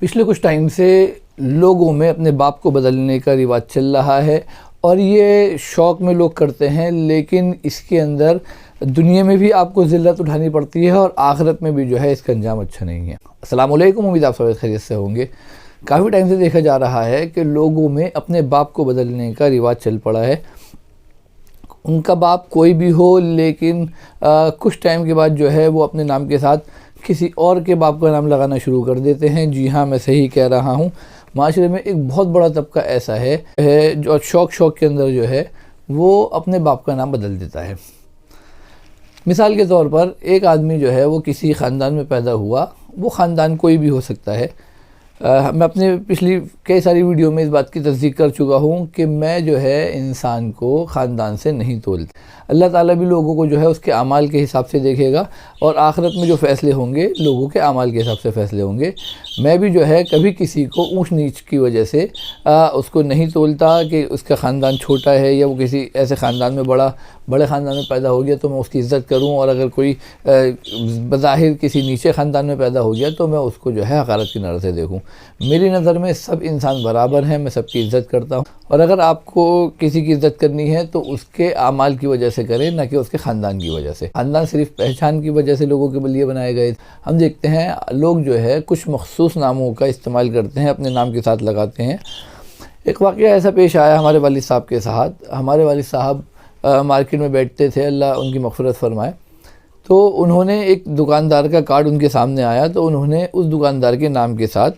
पिछले कुछ टाइम से लोगों में अपने बाप को बदलने का रिवाज चल रहा है और ये शौक़ में लोग करते हैं, लेकिन इसके अंदर दुनिया में भी आपको ज़िल्लत उठानी पड़ती है और आखिरत में भी जो है इसका अंजाम अच्छा नहीं है। अस्सलाम वालेकुम, उम्मीद आप सब खैरियत से होंगे। काफ़ी टाइम से देखा जा रहा है कि लोगों में अपने बाप को बदलने का रिवाज चल पड़ा है। उनका बाप कोई भी हो, लेकिन कुछ टाइम के बाद जो है वो अपने नाम के साथ किसी और के बाप का नाम लगाना शुरू कर देते हैं। जी हाँ, मैं सही कह रहा हूँ। माशरे में एक बहुत बड़ा तबका ऐसा है जो शौक़ के अंदर जो है वो अपने बाप का नाम बदल देता है। मिसाल के तौर पर एक आदमी जो है वो किसी ख़ानदान में पैदा हुआ, वो ख़ानदान कोई भी हो सकता है। मैं अपने पिछली कई सारी वीडियो में इस बात की तस्दीक कर चुका हूँ कि मैं जो है इंसान को ख़ानदान से नहीं तोलता। अल्लाह ताला भी लोगों को जो है उसके अमाल के हिसाब से देखेगा और आखिरत में जो फ़ैसले होंगे लोगों के अमाल के हिसाब से फ़ैसले होंगे। मैं भी जो है कभी किसी को ऊंच नीच की वजह से उसको नहीं तोलता कि उसका ख़ानदान छोटा है या वो किसी ऐसे ख़ानदान में बड़े ख़ानदान में पैदा हो गया तो मैं उसकी इज़्ज़त करूं, और अगर कोई बज़ाहिर किसी नीचे ख़ानदान में पैदा हो गया तो मैं उसको जो है हक़ारत की नज़र से देखूं। मेरी नज़र में सब इंसान बराबर हैं, मैं सबकी इज़्ज़त करता हूं। और अगर आपको किसी की इज़्ज़त करनी है तो उसके आमाल की वजह से करें, ना कि उसके ख़ानदान की वजह से। ख़ानदान सिर्फ पहचान की वजह से लोगों के लिए बनाए गए। हम देखते हैं लोग जो है कुछ मख़सूस नामों का इस्तेमाल करते हैं, अपने नाम के साथ लगाते हैं। एक वाक़या ऐसा पेश आया हमारे वालिद साहब के साथ। हमारे वालिद साहब मार्केट में बैठते थे, अल्लाह उनकी मग़फ़िरत फ़रमाए। तो उन्होंने एक दुकानदार का कार्ड उनके सामने आया, तो उन्होंने उस दुकानदार के नाम के साथ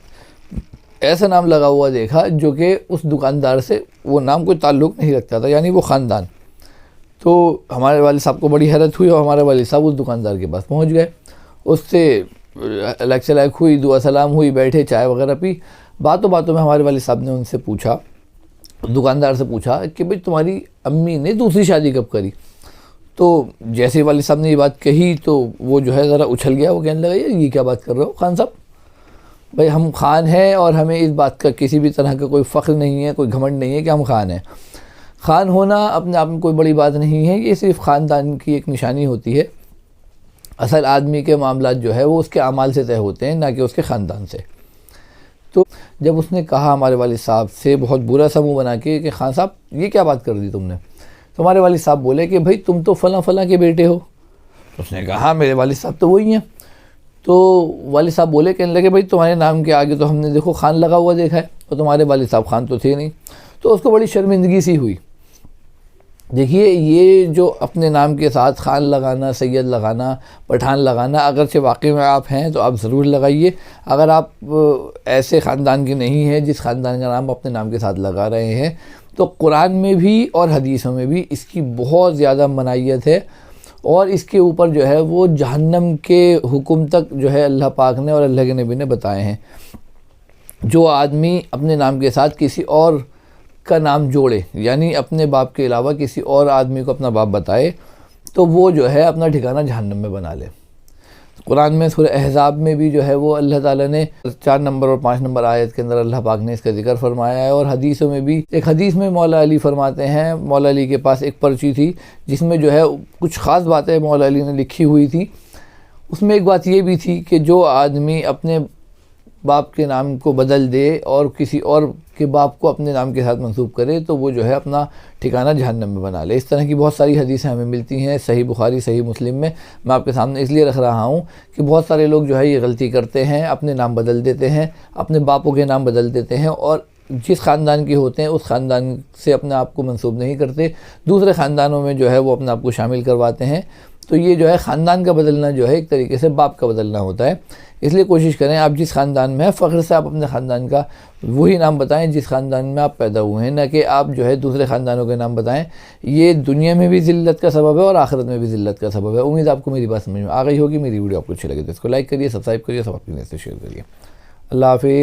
ऐसा नाम लगा हुआ देखा जो कि उस दुकानदार से वो नाम कोई ताल्लुक़ नहीं रखता था, यानी वो ख़ानदान। तो हमारे वालिद साहब को बड़ी हैरत हुई और हमारे वालिद साहब उस दुकानदार के पास पहुंच गए। उससे लेक्चर लायक हुई, दुआ सलाम हुई, बैठे, चाय वगैरह पी। बातों बातों में हमारे वालिद साहब ने उनसे पूछा, दुकानदार से पूछा कि भाई तुम्हारी अम्मी ने दूसरी शादी कब करी? तो जैसे वालिद साहब ने ये बात कही तो वो जो है ज़रा उछल गया। वो कहने लगा, ये क्या बात कर रहे हो खान साहब? भाई हम खान हैं और हमें इस बात का किसी भी तरह का कोई फ़ख्र नहीं है, कोई घमंड नहीं है कि हम खान हैं। खान होना अपने आप में कोई बड़ी बात नहीं है, ये सिर्फ ख़ानदान की एक निशानी होती है। असल आदमी के मामलात जो है वो उसके अमाल से तय होते हैं, ना कि उसके ख़ानदान से। तो जब उसने कहा हमारे वालिद साहब से बहुत बुरा सा मुँह बना के कि खान साहब ये क्या बात कर दी तुमने, तो हमारे वालिद साहब बोले कि भाई तुम तो फ़लाँ फ़लाँ के बेटे हो। तो उसने कहा हाँ, मेरे वालिद साहब तो वही हैं। तो वालिद साहब बोले, कहने लगे भाई तुम्हारे नाम के आगे तो हमने देखो खान लगा हुआ देखा है, और तुम्हारे वालिद साहब खान तो थे नहीं। तो उसको बड़ी शर्मिंदगी सी हुई। देखिए, ये जो अपने नाम के साथ खान लगाना, सैयद लगाना, पठान लगाना, अगरचे वाकई में आप हैं तो आप ज़रूर लगाइए। अगर आप ऐसे ख़ानदान के नहीं हैं जिस ख़ानदान का नाम अपने नाम के साथ लगा रहे हैं, तो कुरान में भी और हदीसों में भी इसकी बहुत ज़्यादा मनाहियत है और इसके ऊपर जो है वो जहन्नम के हुक्म तक जो है अल्लाह पाक ने और अल्लाह के नबी ने बताए हैं। जो आदमी अपने नाम के साथ किसी और का नाम जोड़े, यानी अपने बाप के अलावा किसी और आदमी को अपना बाप बताए, तो वो जो है अपना ठिकाना जहन्नम में बना ले। कुरान में सूरह अहज़ाब में भी जो है वो अल्लाह ताला ने 4 नंबर और 5 नंबर आयत के अंदर अल्लाह पाक ने इसका जिक्र फरमाया है। और हदीसों में भी, एक हदीस में मौला अली फरमाते हैं, मौला अली के पास एक पर्ची थी जिसमें जो है कुछ ख़ास बातें मौला अली ने लिखी हुई थी। उसमें एक बात ये भी थी कि जो आदमी अपने बाप के नाम को बदल दे और किसी और के बाप को अपने नाम के साथ मंसूब करे, तो वो जो है अपना ठिकाना जहन्नम में बना ले। इस तरह की बहुत सारी हदीसें हमें मिलती हैं सही बुखारी, सही मुस्लिम में। मैं आपके सामने इसलिए रख रहा हूँ कि बहुत सारे लोग जो है ये गलती करते हैं, अपने नाम बदल देते हैं, अपने बापों के नाम बदल देते हैं और जिस ख़ानदान के होते हैं उस ख़ानदान से अपने आप को मंसूब नहीं करते, दूसरे ख़ानदानों में जो है वो अपने आप को शामिल करवाते हैं। तो ये जो है ख़ानदान का बदलना जो है एक तरीके से बाप का बदलना होता है। इसलिए कोशिश करें आप जिस ख़ानदान में हैं फ़ख्र से आप अपने ख़ानदान का वही नाम बताएं जिस ख़ानदान में आप पैदा हुए हैं, ना कि आप जो है दूसरे ख़ानदानों के नाम बताएं। ये दुनिया में भी ज़िल्लत का सबब है और आखिरत में भी ज़िल्लत का सबब है। उम्मीद आपको मेरी बात समझ में आ गई होगी। मेरी वीडियो आपको अच्छी लगे तो इसको लाइक करिए, सब्सक्राइब करिए, सब अपनी से शेयर करिए। अल्लाह हाफ़िज़।